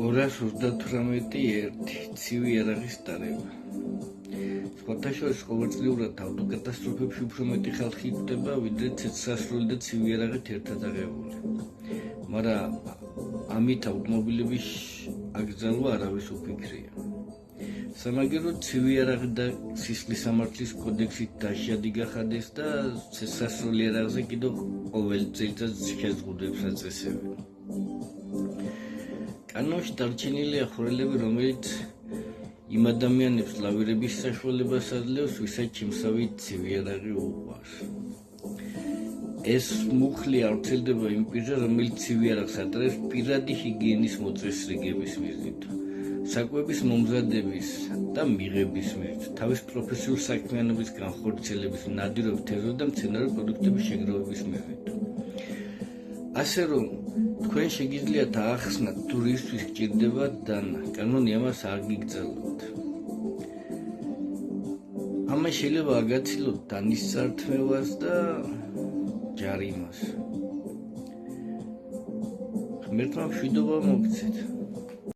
258 ცივი იარაღის ტარება. სხვათა შორის ყოველწლიურად ავტოკატასტროფებში უფრო მეტი ხალხი იკვდება, ვიდრე ცეცხლსასროლი და ცივი იარაღით ერთად აღებული. მაგრამ ამით ავტომობილების აკრძალვა არავის უფიქრია. სამაგიეროდ ცივი იარაღი და სისხლის სამართლის კოდექსით დაშიადი გახადეს და ცეცხლსასროლი იარაღზე კიდევ ყოველ წელიწადს შეზღუდვებს აწესებენ. კანონში დარჩენილია ხვრელები, რომელიც იმ ადამიანებს ლავირების საშუალებას აძლევს, ვისაც ჩიმსავი ცივი იარაღი უყვარს. ეს მუხლი ავრცელდება იმ პირზე, რომელიც ცივი იარაღს ატარებს პირადი ჰიგიენის მოწესრიგების მიზნით, საკვების მომზადების და მიღების მიზნით, თავის პროფესიულ საქმიანობის განხორციელების, ნადირობის, თევზათა და მცენარე პროდუქტების შეგროვების მიზნით. ასე რომ თქვენ შეგიძლიათ აახსნათ თუ რისთვის გჭირდება დანა, კანონი ამას არ გიგრძელოთ. ამას შეიძლება აგაცილოთ დანის სართმევას და ჯარიმას. ღმერთმა მშვიდობა მოგცეთ.